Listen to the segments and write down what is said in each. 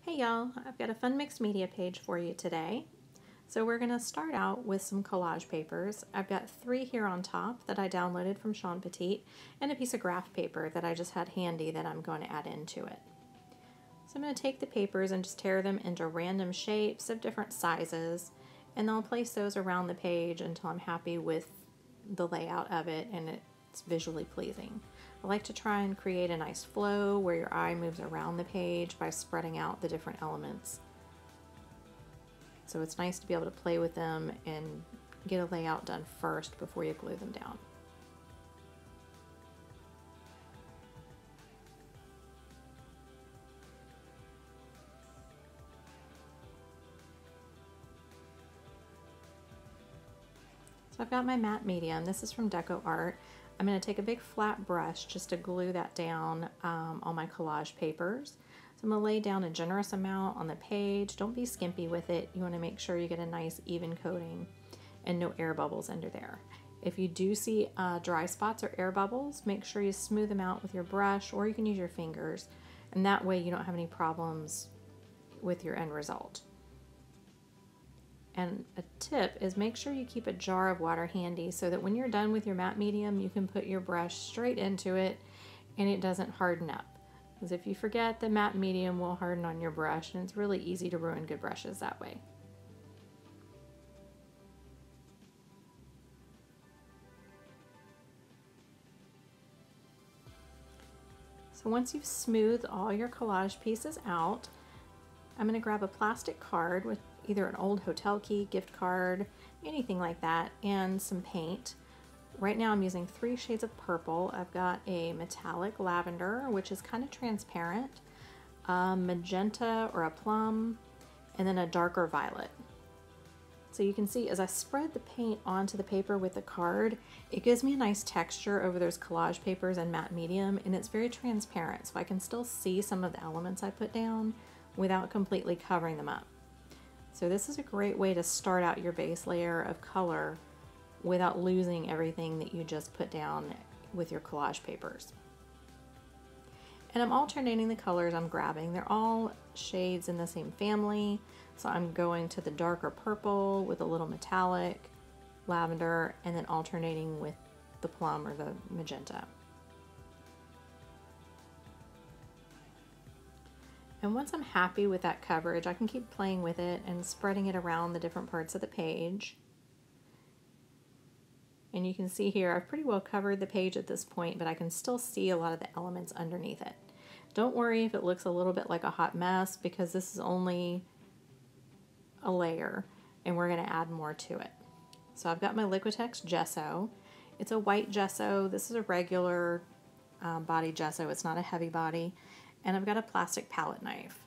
Hey y'all, I've got a fun mixed media page for you today. So we're going to start out with some collage papers. I've got 3 here on top that I downloaded from Sean Petit and a piece of graph paper that I just had handy that I'm going to add into it. So I'm going to take the papers and just tear them into random shapes of different sizes, and I'll place those around the page until I'm happy with the layout of it and it's visually pleasing. I like to try and create a nice flow where your eye moves around the page by spreading out the different elements. So it's nice to be able to play with them and get a layout done first before you glue them down. So I've got my matte medium. This is from Deco Art. I'm going to take a big flat brush just to glue that down on my collage papers. So I'm going to lay down a generous amount on the page. Don't be skimpy with it. You want to make sure you get a nice even coating and no air bubbles under there. If you do see dry spots or air bubbles, make sure you smooth them out with your brush, or you can use your fingers, and that way you don't have any problems with your end result. And a tip is make sure you keep a jar of water handy so that when you're done with your matte medium, you can put your brush straight into it and it doesn't harden up. Because if you forget, the matte medium will harden on your brush, and it's really easy to ruin good brushes that way. So once you've smoothed all your collage pieces out, I'm going to grab a plastic card with either an old hotel key, gift card, anything like that, and some paint. Right now I'm using 3 shades of purple. I've got a metallic lavender, which is kind of transparent, a magenta or a plum, and then a darker violet. So you can see as I spread the paint onto the paper with the card, it gives me a nice texture over those collage papers and matte medium, and it's very transparent, so I can still see some of the elements I put down without completely covering them up. So this is a great way to start out your base layer of color without losing everything that you just put down with your collage papers. And I'm alternating the colors I'm grabbing. They're all shades in the same family. So I'm going to the darker purple with a little metallic, lavender, and then alternating with the plum or the magenta. And once I'm happy with that coverage, I can keep playing with it and spreading it around the different parts of the page. And you can see here, I've pretty well covered the page at this point, but I can still see a lot of the elements underneath it. Don't worry if it looks a little bit like a hot mess, because this is only a layer and we're going to add more to it. So I've got my Liquitex Gesso. It's a white gesso. This is a regular body gesso. It's not a heavy body. And I've got a plastic palette knife.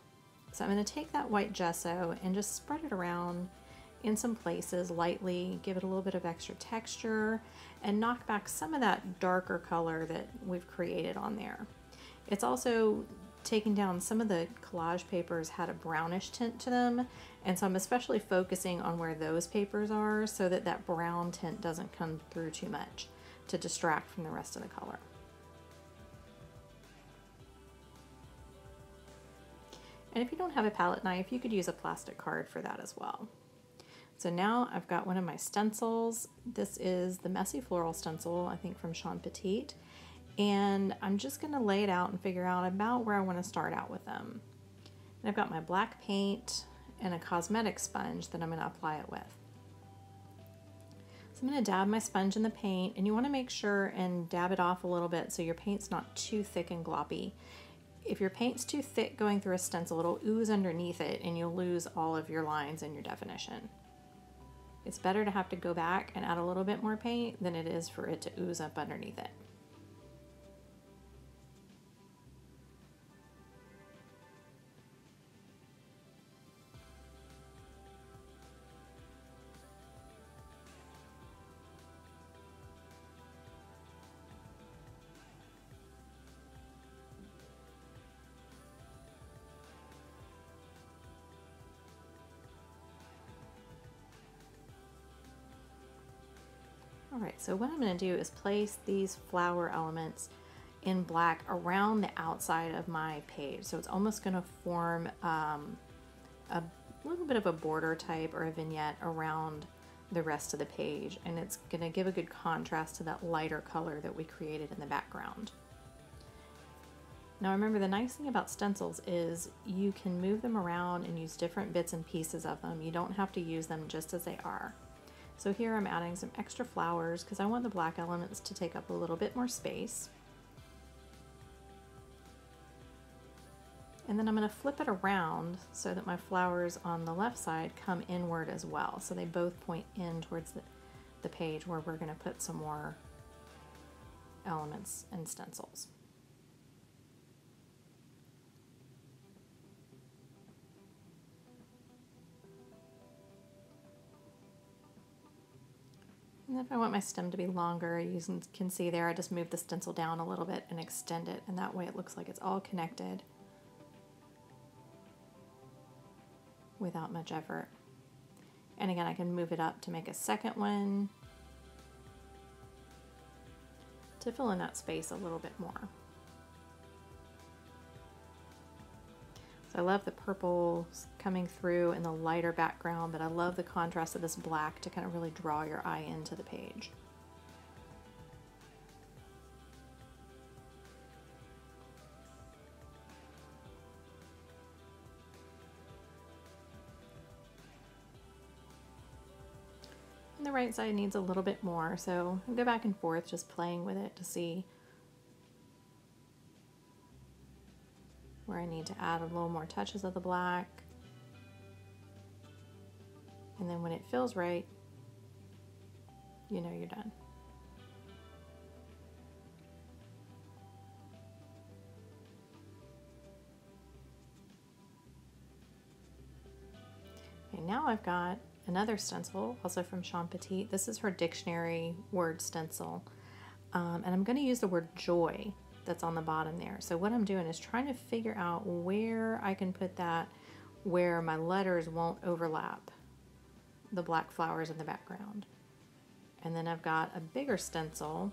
So I'm going to take that white gesso and just spread it around in some places lightly, give it a little bit of extra texture, and knock back some of that darker color that we've created on there. It's also taking down some of the collage papers had a brownish tint to them, and so I'm especially focusing on where those papers are so that that brown tint doesn't come through too much to distract from the rest of the color. And if you don't have a palette knife, you could use a plastic card for that as well. So now I've got one of my stencils. This is the Messy Floral stencil, I think from Sean Petit. And I'm just gonna lay it out and figure out about where I wanna start out with them. And I've got my black paint and a cosmetic sponge that I'm gonna apply it with. So I'm gonna dab my sponge in the paint, and you wanna make sure and dab it off a little bit so your paint's not too thick and gloppy. If your paint's too thick going through a stencil, it'll ooze underneath it and you'll lose all of your lines and your definition. It's better to have to go back and add a little bit more paint than it is for it to ooze up underneath it. Alright, so what I'm going to do is place these flower elements in black around the outside of my page. So it's almost going to form a little bit of a border type or a vignette around the rest of the page, and it's going to give a good contrast to that lighter color that we created in the background. Now remember, the nice thing about stencils is you can move them around and use different bits and pieces of them. You don't have to use them just as they are. So here I'm adding some extra flowers because I want the black elements to take up a little bit more space. And then I'm going to flip it around so that my flowers on the left side come inward as well. So they both point in towards the page where we're going to put some more elements and stencils. And if I want my stem to be longer, you can see there I just moved the stencil down a little bit and extend it, and that way it looks like it's all connected without much effort. And again, I can move it up to make a second one to fill in that space a little bit more. So I love the purple coming through in the lighter background, but I love the contrast of this black to kind of really draw your eye into the page. And the right side needs a little bit more, so I'll go back and forth just playing with it to see where I need to add a little more touches of the black. And then when it feels right, you know you're done. Okay, now I've got another stencil, also from Sean Petit. This is her dictionary word stencil. And I'm going to use the word joy that's on the bottom there. So what I'm doing is trying to figure out where I can put that where my letters won't overlap the black flowers in the background. And then I've got a bigger stencil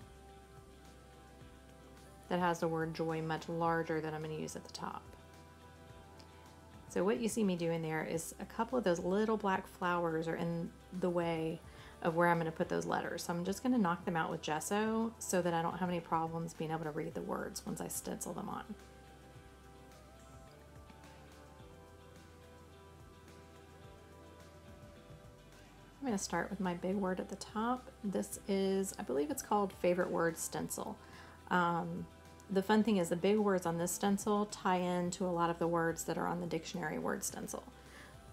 that has the word joy much larger that I'm going to use at the top. So what you see me doing there is a couple of those little black flowers are in the way of where I'm going to put those letters. So I'm just going to knock them out with gesso so that I don't have any problems being able to read the words once I stencil them on. I'm going to start with my big word at the top. This is, I believe it's called Favorite Word Stencil. The fun thing is the big words on this stencil tie in to a lot of the words that are on the dictionary word stencil.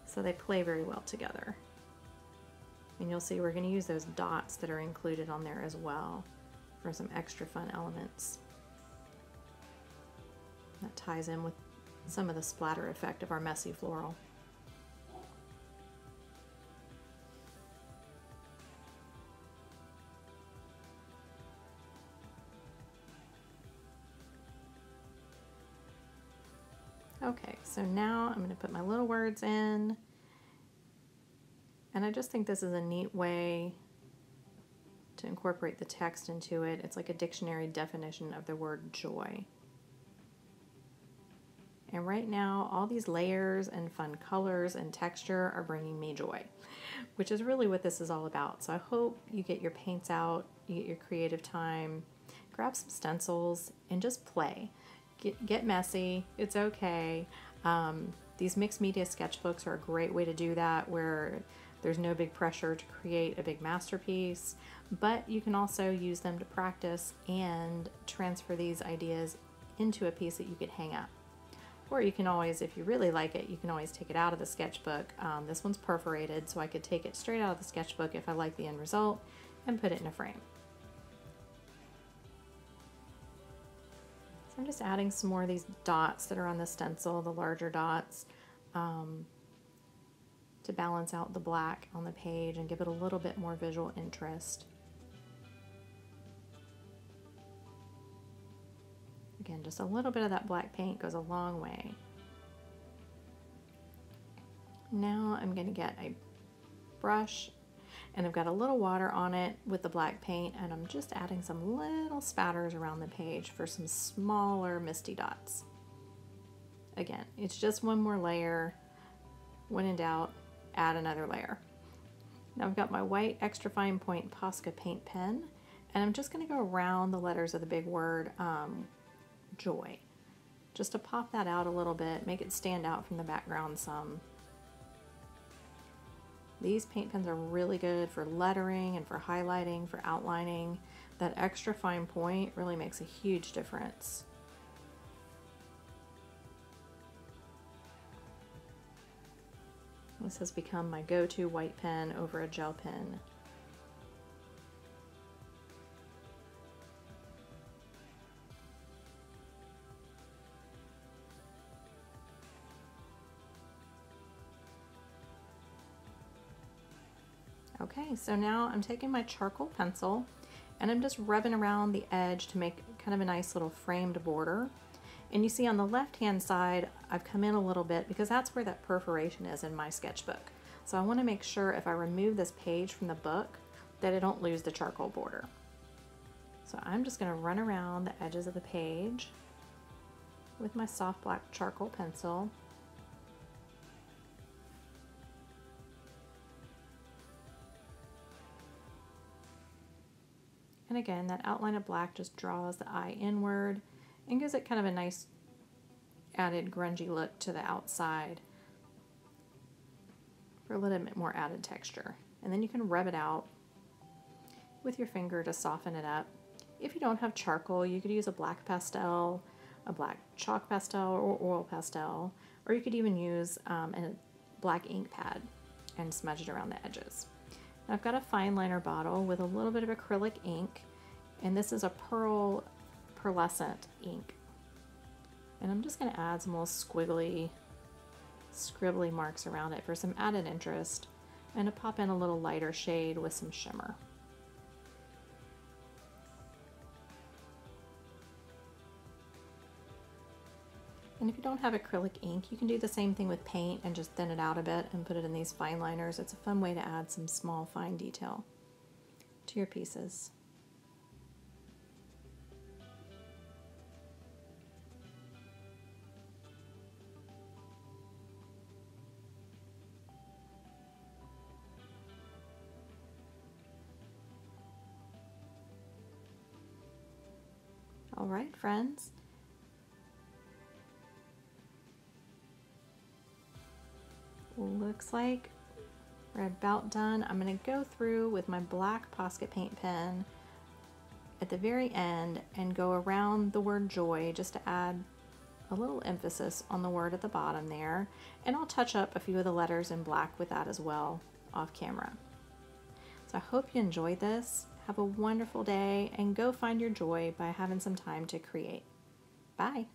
So they play very well together. And you'll see we're going to use those dots that are included on there as well for some extra fun elements. That ties in with some of the splatter effect of our messy floral. Okay, so now I'm going to put my little words in. And I just think this is a neat way to incorporate the text into it. It's like a dictionary definition of the word joy. And right now, all these layers and fun colors and texture are bringing me joy, which is really what this is all about. So I hope you get your paints out, you get your creative time, grab some stencils, and just play. Get messy, it's okay. These mixed media sketchbooks are a great way to do that, where there's no big pressure to create a big masterpiece, but you can also use them to practice and transfer these ideas into a piece that you could hang up. Or you can always, if you really like it, you can always take it out of the sketchbook. This one's perforated, so I could take it straight out of the sketchbook if I like the end result and put it in a frame. So I'm just adding some more of these dots that are on the stencil, the larger dots, to balance out the black on the page and give it a little bit more visual interest. Again, just a little bit of that black paint goes a long way. Now I'm going to get a brush. And I've got a little water on it with the black paint, and I'm just adding some little spatters around the page for some smaller misty dots. Again, it's just one more layer. When in doubt, add another layer. Now I've got my white extra fine point Posca paint pen, and I'm just going to go around the letters of the big word joy, just to pop that out a little bit, make it stand out from the background some. These paint pens are really good for lettering and for highlighting, for outlining. That extra fine point really makes a huge difference. This has become my go-to white pen over a gel pen. Okay, so now I'm taking my charcoal pencil and I'm just rubbing around the edge to make kind of a nice little framed border. And you see on the left-hand side, I've come in a little bit because that's where that perforation is in my sketchbook. So I want to make sure if I remove this page from the book that I don't lose the charcoal border. So I'm just going to run around the edges of the page with my soft black charcoal pencil. And again, that outline of black just draws the eye inward and gives it kind of a nice added grungy look to the outside for a little bit more added texture. And then you can rub it out with your finger to soften it up. If you don't have charcoal, you could use a black pastel, a black chalk pastel, or oil pastel, or you could even use a black ink pad and smudge it around the edges. Now I've got a fine liner bottle with a little bit of acrylic ink, and this is a pearlescent ink. And I'm just going to add some little squiggly, scribbly marks around it for some added interest, and to pop in a little lighter shade with some shimmer. And if you don't have acrylic ink, you can do the same thing with paint and just thin it out a bit and put it in these fine liners. It's a fun way to add some small fine detail to your pieces. All right, friends. Looks like we're about done. I'm going to go through with my black Posca paint pen at the very end and go around the word joy just to add a little emphasis on the word at the bottom there. And I'll touch up a few of the letters in black with that as well off camera. So I hope you enjoyed this. Have a wonderful day and go find your joy by having some time to create. Bye.